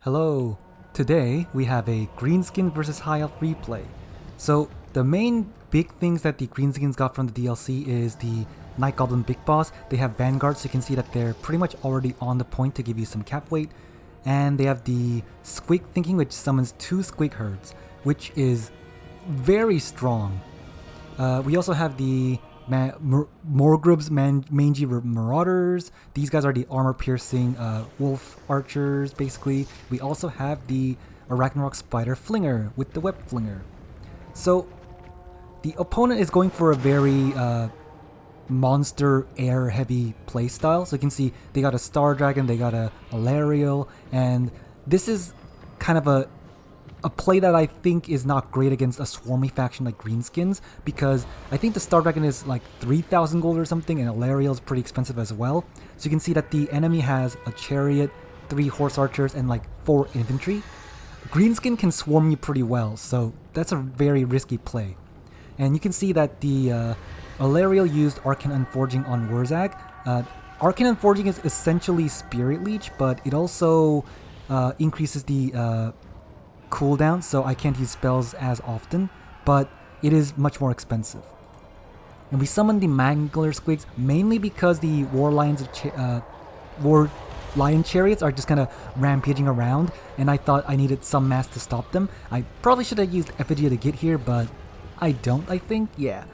Hello! Today we have a Greenskins versus High Elf replay. So the main big things that the Greenskins got from the DLC is the Night Goblin Big Boss. They have Vanguard, so you can see that they're pretty much already on the point to give you some cap weight. And they have the Squig Thinking, which summons 2 Squig Herds, which is very strong. We also have the Morgrub's Mangy Marauders. These guys are the armor-piercing wolf archers, basically. We also have the Arachnarok Spider Flinger with the Web Flinger. So the opponent is going for a very monster air-heavy playstyle. So you can see they got a Star Dragon, they got a Alariel, and this is kind of a play that I think is not great against a swarmy faction like Greenskins, because I think the Star Dragon is like 3,000 gold or something, and Alariel is pretty expensive as well. So you can see that the enemy has a chariot, 3 horse archers, and like 4 infantry. Greenskin can swarm you pretty well, so that's a very risky play. And you can see that the Alariel used Arcane Unforging on Wurzag. Arcane Unforging is essentially Spirit Leech, but it also increases the cooldown, so I can't use spells as often, but it is much more expensive. And we summon the Mangler Squigs mainly because the War Lion Chariots are just kind of rampaging around, and I thought I needed some mass to stop them. I probably should have used Effigy to get here, but I don't, I think, yeah.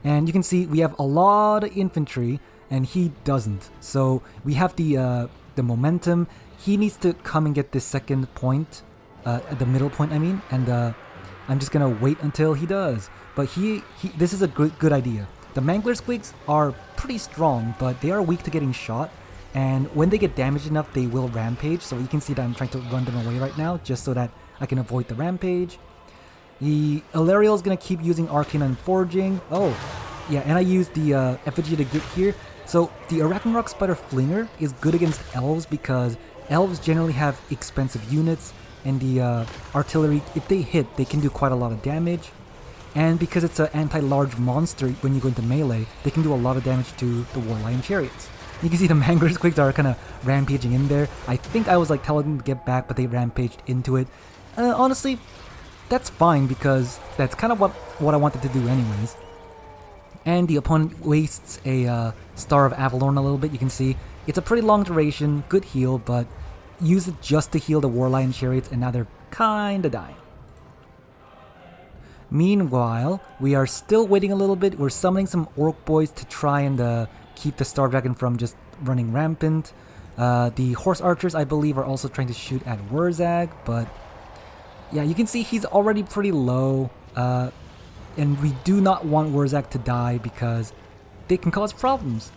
And you can see we have a lot of infantry, and he doesn't. So we have the momentum. He needs to come and get this second point, at the middle point, I mean, and I'm just gonna wait until he does. But this is a good idea. The Mangler Squigs are pretty strong, but they are weak to getting shot, and when they get damaged enough, they will rampage. So you can see that I'm trying to run them away right now, just so that I can avoid the rampage. The Alariel is gonna keep using Arcane Unforging. Oh, yeah, and I used the Effigy to get here. So the Arachnarok Spider Flinger is good against elves because elves generally have expensive units, and the artillery, if they hit, they can do quite a lot of damage. And because it's an anti-large monster, when you go into melee, they can do a lot of damage to the War Lion Chariots. You can see the Mangler Squigs are kind of rampaging in there. I think I was like telling them to get back, but they rampaged into it. Honestly, that's fine because that's kind of what I wanted to do anyways. And the opponent wastes a Star of Avalorn a little bit. You can see it's a pretty long duration, good heal, but use it just to heal the War Lion Chariots, and now they're kinda dying. Meanwhile, we are still waiting a little bit. We're summoning some Orc Boys to try and keep the Star Dragon from just running rampant. The Horse Archers, I believe, are also trying to shoot at Wurzag, but yeah, you can see he's already pretty low, and we do not want Wurzag to die because they can cause problems.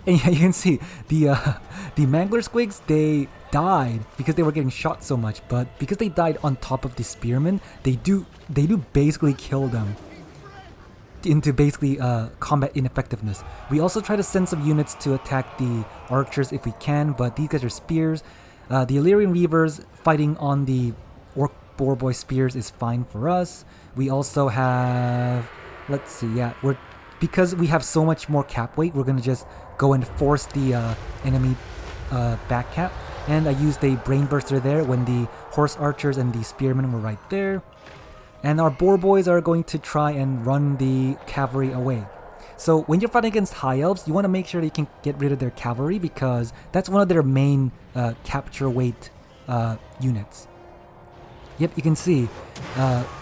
And yeah, you can see the Mangler Squigs, they died because they were getting shot so much, but because they died on top of the Spearmen, they do basically kill them into basically combat ineffectiveness. We also try to send some units to attack the archers if we can, but these guys are spears. The Illyrian Reavers fighting on the Orc Boar Boy spears is fine for us. We also have, let's see, yeah, because we have so much more cap weight, we're gonna just go and force the enemy back cap. And I used a Brain Burster there when the Horse Archers and the Spearmen were right there. And our Boar Boys are going to try and run the cavalry away. So when you're fighting against High Elves, you want to make sure that you can get rid of their cavalry because that's one of their main capture weight units. Yep, you can see,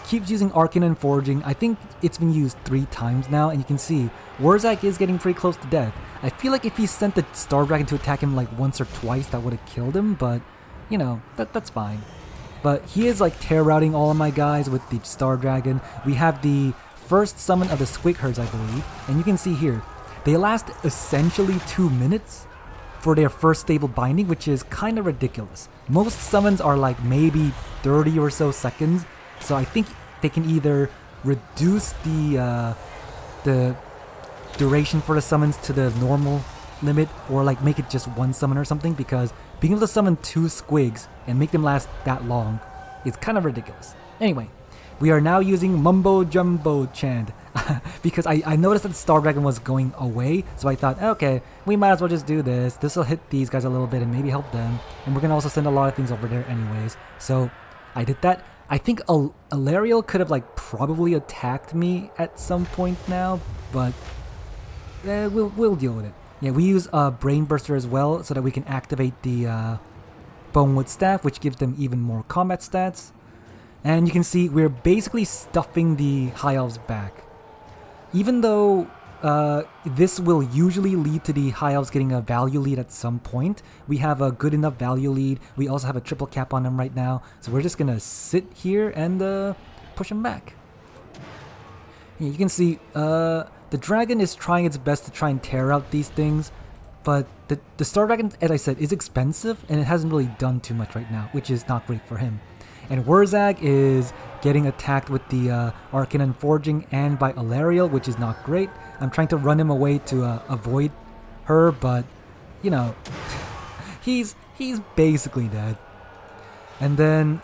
keeps using Arcane Unforging. I think it's been used 3 times now, and you can see Wurzag is getting pretty close to death. I feel like if he sent the Star Dragon to attack him like once or twice, that would have killed him, but, you know, that's fine. But he is like terror routing all of my guys with the Star Dragon. We have the first summon of the Squig Herds, I believe, and you can see here, they last essentially 2 minutes for their first stable binding, which is kind of ridiculous. Most summons are like maybe 30 or so seconds, so I think they can either reduce the duration for the summons to the normal limit, or like make it just 1 summon or something, because being able to summon 2 squigs and make them last that long is kind of ridiculous. Anyway, we are now using Mumbo Jumbo Chant. because I noticed that the Star Dragon was going away, so I thought, okay, we might as well just do this. This will hit these guys a little bit and maybe help them, and we're gonna also send a lot of things over there anyways. So I did that. I think Alariel could have like probably attacked me at some point now, but we'll deal with it. Yeah, we use Brain Burster as well so that we can activate the Bonewood Staff, which gives them even more combat stats. And you can see we're basically stuffing the High Elves back. Even though this will usually lead to the High Elves getting a value lead at some point, we have a good enough value lead. We also have a triple cap on them right now, so we're just gonna sit here and push them back. Yeah, you can see the dragon is trying its best to try and tear out these things, but the Star Dragon, as I said, is expensive and it hasn't really done too much right now, which is not great for him. And Wurzag is getting attacked with the Arcane and Forging and by Alariel, which is not great. I'm trying to run him away to avoid her, but you know, he's basically dead. And then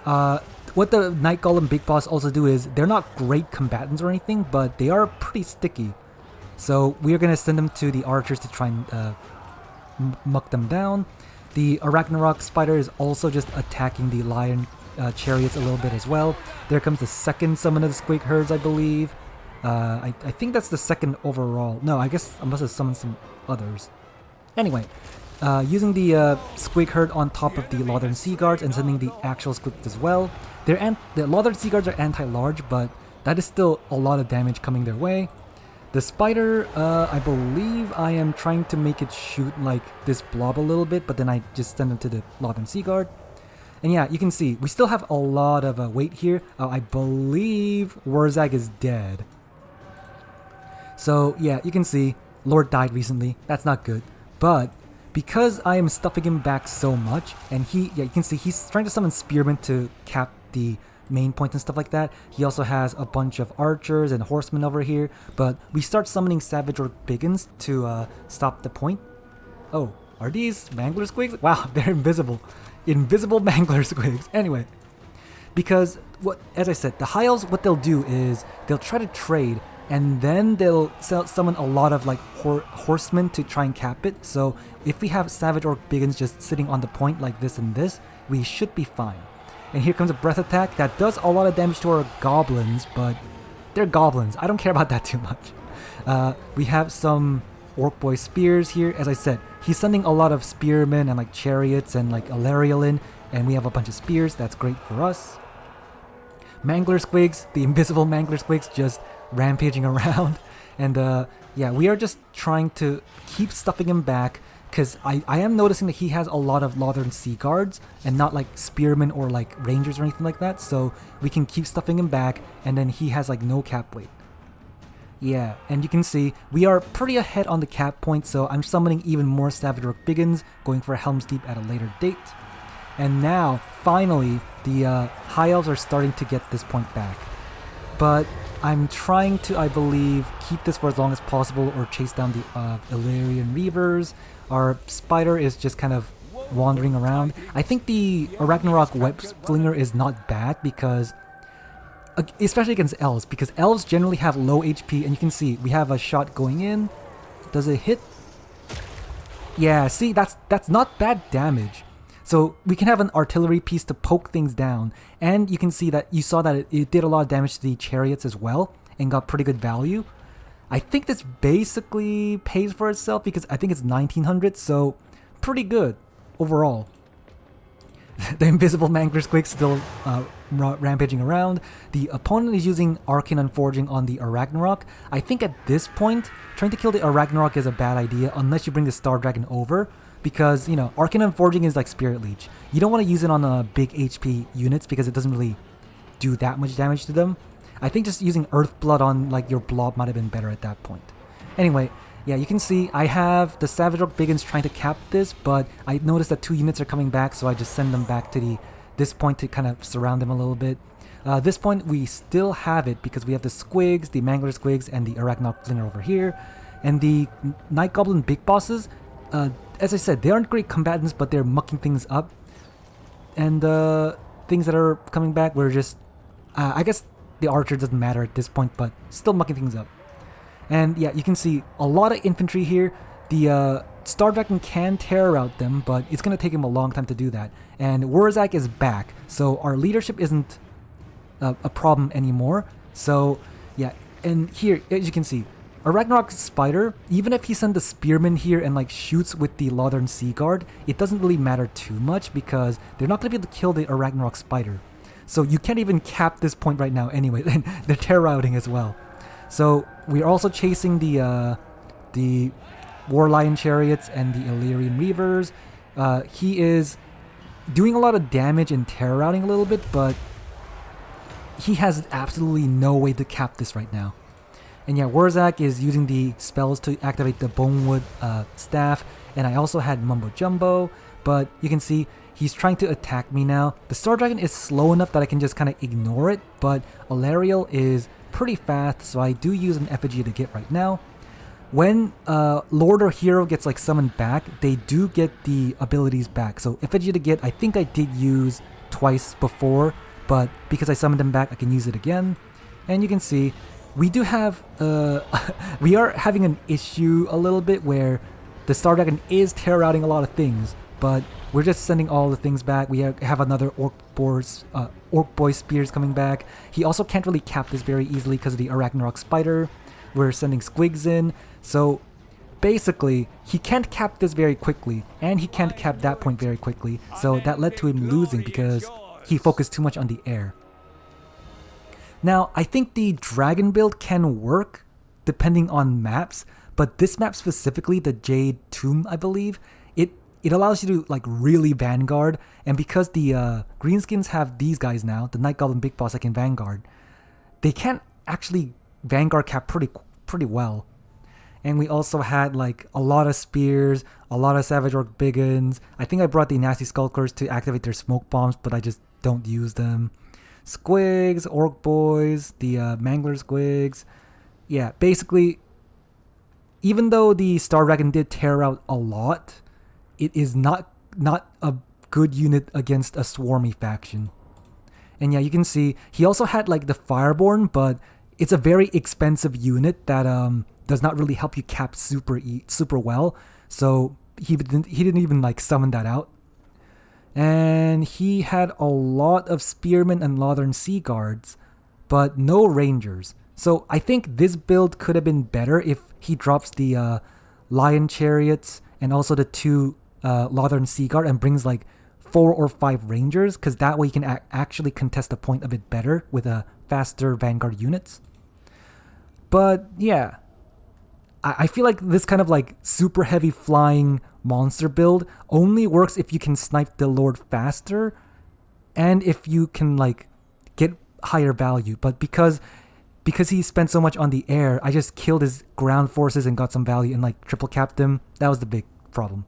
what the Night Golem Big Boss also do is they're not great combatants or anything, but they are pretty sticky. So we are gonna send them to the archers to try and muck them down. The Arachnarok Spider is also just attacking the Lion Chariots a little bit as well. There comes the second summon of the Squig Herds, I believe. I think that's the second overall. No, I guess I must have summoned some others. Anyway, using the Squig Herd on top of the Lothern Sea Guards and sending the actual Squigs as well. The Lothern Sea Guards are anti-large, but that is still a lot of damage coming their way. The Spider, I believe I am trying to make it shoot like this blob a little bit, but then I just send them to the Lothern Sea Guard. And yeah, you can see, we still have a lot of weight here. I believe Wurzag is dead. So yeah, you can see, Lord died recently. That's not good. But because I am stuffing him back so much, and you can see he's trying to summon Spearmen to cap the main point and stuff like that. He also has a bunch of archers and horsemen over here. But we start summoning Savage Orc Biggins to stop the point. Oh, are these Mangler Squigs? Wow, they're invisible. Invisible Mangler Squigs. Anyway, because as I said, the High Elves, what they'll do is they'll try to trade, and then they'll summon a lot of like horsemen to try and cap it. So if we have Savage Orc Biggins just sitting on the point like this and this, we should be fine. And here comes a breath attack that does a lot of damage to our goblins, but they're goblins. I don't care about that too much. We have some Orc Boy spears here. As I said, he's sending a lot of spearmen and like chariots and like Alariel in, and we have a bunch of spears. That's great for us. Mangler Squigs, the invisible Mangler Squigs, just rampaging around. And yeah, we are just trying to keep stuffing him back, because I am noticing that he has a lot of Lothern Sea Guards and not like spearmen or like rangers or anything like that. So we can keep stuffing him back, and then he has like no cap weight. Yeah, and you can see we are pretty ahead on the cap point, so I'm summoning even more Savage Orc Biggins, going for Helm's Deep at a later date. And now, finally, the High Elves are starting to get this point back. But I'm trying to, I believe, keep this for as long as possible or chase down the Illyrian Reavers. Our Spider is just kind of wandering around. I think the Arachnarok Web Slinger is not bad because, especially against elves, because elves generally have low HP, and you can see we have a shot going in. Does it hit? Yeah, see, that's not bad damage. So we can have an artillery piece to poke things down, and you can see that you saw that it did a lot of damage to the chariots as well and got pretty good value. I think this basically pays for itself because I think it's 1900, so pretty good overall. The invisible Mangler Squig still rampaging around. The opponent is using Arcane Unforging on the Arachnarok. I think at this point, trying to kill the Arachnarok is a bad idea unless you bring the Star Dragon over, because, you know, Arcane Unforging is like Spirit Leech. You don't want to use it on big HP units because it doesn't really do that much damage to them. I think just using Earth Blood on like your blob might have been better at that point. Anyway, yeah, you can see I have the Savage Orc Biggins trying to cap this, but I noticed that 2 units are coming back, so I just send them back to this point to kind of surround them a little bit. This point, we still have it because we have the Squigs, the Mangler Squigs, and the Arachnarok Flinger over here. And the Night Goblin Big Bosses, as I said, they aren't great combatants, but they're mucking things up. And things that are coming back, we're just, I guess the archer doesn't matter at this point, but still mucking things up. And yeah, you can see a lot of infantry here. The Star Dragon can tear out them, but it's going to take him a long time to do that. And Wurzak is back, so our leadership isn't a problem anymore. So yeah, and here, as you can see, a Ragnarok Spider, even if he sends the Spearman here and like shoots with the Lothern Sea Guard, it doesn't really matter too much because they're not going to be able to kill the Ragnarok Spider. So you can't even cap this point right now anyway, and they're tear routing as well. So we're also chasing the War Lion Chariots and the Illyrian Reavers. He is doing a lot of damage and tear routing a little bit, but he has absolutely no way to cap this right now. And yeah, Wurzak is using the spells to activate the Bonewood staff, and I also had Mumbo Jumbo, but you can see he's trying to attack me now. The Star Dragon is slow enough that I can just kind of ignore it, but Alariel is pretty fast, so I do use an effigy to get right now. When Lord or Hero gets like summoned back, they do get the abilities back. So effigy to get, I think I did use twice before, but because I summoned them back, I can use it again. And you can see we do have we are having an issue a little bit where the Star Dragon is tear routing a lot of things, but we're just sending all the things back. We have another Orc Boy Spears coming back. He also can't really cap this very easily because of the Ragnarok Spider. We're sending Squigs in, so basically he can't cap this very quickly, and he can't cap that point very quickly, so that led to him losing because he focused too much on the air. Now, I think the dragon build can work depending on maps, but this map specifically, the Jade Tomb, I believe, it allows you to like really Vanguard, and because the Greenskins have these guys now, the Night Goblin Big Boss that can Vanguard, they can actually Vanguard cap pretty well. And we also had like a lot of spears, a lot of Savage Orc Biggins. I think I brought the Nasty Skulkers to activate their smoke bombs, but I just don't use them. Squigs, Orc Boys, the Mangler Squigs. Yeah, basically, even though the Star Dragon did tear out a lot, it is not a good unit against a swarmy faction. And yeah, you can see he also had like the Fireborn, but it's a very expensive unit that does not really help you cap super well. So he didn't even like summon that out. And he had a lot of Spearmen and Lothern Sea Guards, but no Rangers. So I think this build could have been better if he drops the Lion Chariots and also the 2 Lothern Sea Guard and brings like 4 or 5 Rangers, because that way you can actually contest the point a bit better with faster Vanguard units. But yeah, I feel like this kind of like super heavy flying monster build only works if you can snipe the Lord faster and if you can like get higher value. But because he spent so much on the air, I just killed his ground forces and got some value and like triple capped him. That was the big problem.